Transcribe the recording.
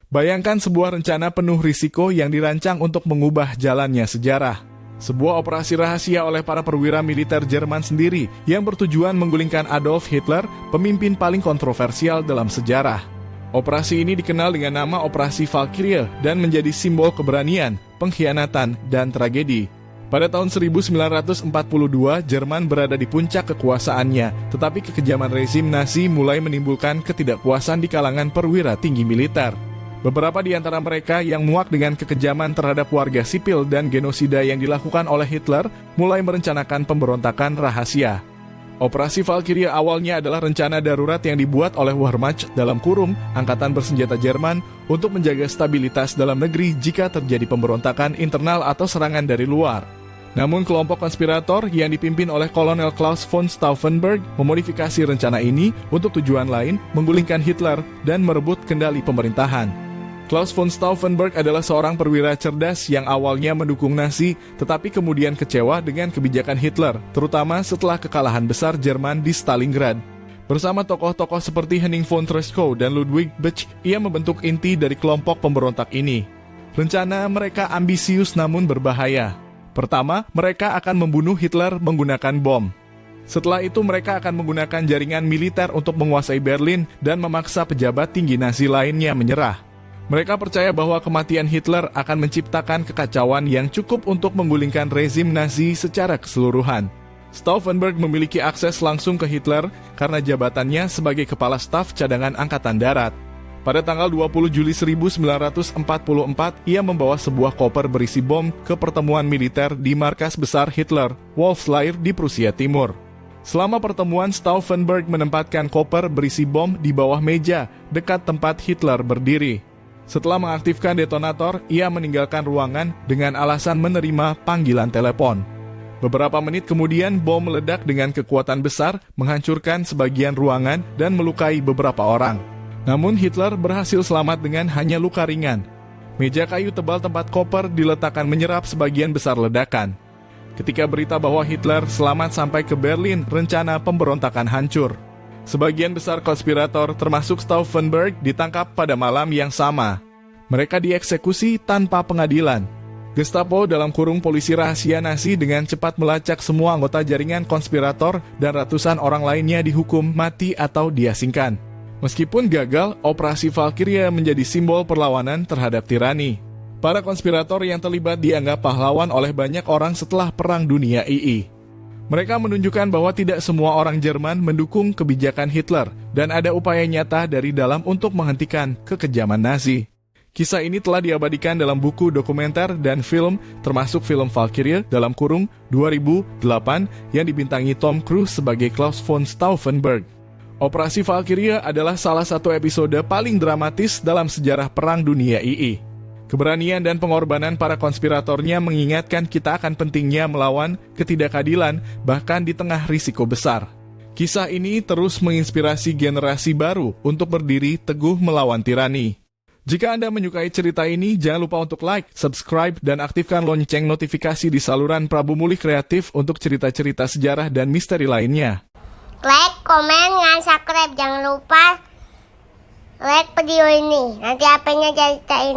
Bayangkan sebuah rencana penuh risiko yang dirancang untuk mengubah jalannya sejarah. Sebuah operasi rahasia oleh para perwira militer Jerman sendiri yang bertujuan menggulingkan Adolf Hitler, pemimpin paling kontroversial dalam sejarah. Operasi ini dikenal dengan nama Operasi Valkyrie dan menjadi simbol keberanian, pengkhianatan, dan tragedi. Pada tahun 1942, Jerman berada di puncak kekuasaannya, tetapi kekejaman rezim Nazi mulai menimbulkan ketidakpuasan di kalangan perwira tinggi militer. Beberapa di antara mereka yang muak dengan kekejaman terhadap warga sipil dan genosida yang dilakukan oleh Hitler mulai merencanakan pemberontakan rahasia. Operasi Valkyrie awalnya adalah rencana darurat yang dibuat oleh Wehrmacht dalam kurung Angkatan Bersenjata Jerman untuk menjaga stabilitas dalam negeri jika terjadi pemberontakan internal atau serangan dari luar. Namun kelompok konspirator yang dipimpin oleh Kolonel Klaus von Stauffenberg memodifikasi rencana ini untuk tujuan lain, menggulingkan Hitler dan merebut kendali pemerintahan. Klaus von Stauffenberg adalah seorang perwira cerdas yang awalnya mendukung Nazi, tetapi kemudian kecewa dengan kebijakan Hitler, terutama setelah kekalahan besar Jerman di Stalingrad. Bersama tokoh-tokoh seperti Henning von Treschow dan Ludwig Beck, ia membentuk inti dari kelompok pemberontak ini. Rencana mereka ambisius namun berbahaya. Pertama, mereka akan membunuh Hitler menggunakan bom. Setelah itu mereka akan menggunakan jaringan militer untuk menguasai Berlin dan memaksa pejabat tinggi Nazi lainnya menyerah. Mereka percaya bahwa kematian Hitler akan menciptakan kekacauan yang cukup untuk menggulingkan rezim Nazi secara keseluruhan. Stauffenberg memiliki akses langsung ke Hitler karena jabatannya sebagai Kepala Staf Cadangan Angkatan Darat. Pada tanggal 20 Juli 1944, ia membawa sebuah koper berisi bom ke pertemuan militer di markas besar Hitler, Wolfslair di Prusia Timur. Selama pertemuan, Stauffenberg menempatkan koper berisi bom di bawah meja dekat tempat Hitler berdiri. Setelah mengaktifkan detonator, ia meninggalkan ruangan dengan alasan menerima panggilan telepon. Beberapa menit kemudian, bom meledak dengan kekuatan besar, menghancurkan sebagian ruangan dan melukai beberapa orang. Namun Hitler berhasil selamat dengan hanya luka ringan. Meja kayu tebal tempat koper diletakkan menyerap sebagian besar ledakan. Ketika berita bahwa Hitler selamat sampai ke Berlin, rencana pemberontakan hancur. Sebagian besar konspirator termasuk Stauffenberg ditangkap pada malam yang sama. Mereka dieksekusi tanpa pengadilan. Gestapo dalam kurung polisi rahasia Nazi dengan cepat melacak semua anggota jaringan konspirator dan ratusan orang lainnya dihukum mati atau diasingkan. Meskipun gagal, Operasi Valkyrie menjadi simbol perlawanan terhadap tirani. Para konspirator yang terlibat dianggap pahlawan oleh banyak orang setelah Perang Dunia II. Mereka menunjukkan bahwa tidak semua orang Jerman mendukung kebijakan Hitler dan ada upaya nyata dari dalam untuk menghentikan kekejaman Nazi. Kisah ini telah diabadikan dalam buku dokumenter dan film, termasuk film Valkyrie dalam kurung 2008 yang dibintangi Tom Cruise sebagai Klaus von Stauffenberg. Operasi Valkyrie adalah salah satu episode paling dramatis dalam sejarah Perang Dunia II. Keberanian dan pengorbanan para konspiratornya mengingatkan kita akan pentingnya melawan ketidakadilan bahkan di tengah risiko besar. Kisah ini terus menginspirasi generasi baru untuk berdiri teguh melawan tirani. Jika Anda menyukai cerita ini, jangan lupa untuk like, subscribe, dan aktifkan lonceng notifikasi di saluran Prabu Mulih Kreatif untuk cerita-cerita sejarah dan misteri lainnya. Like, komen, dan subscribe. Jangan lupa like video ini. Nanti apanya cerita ini.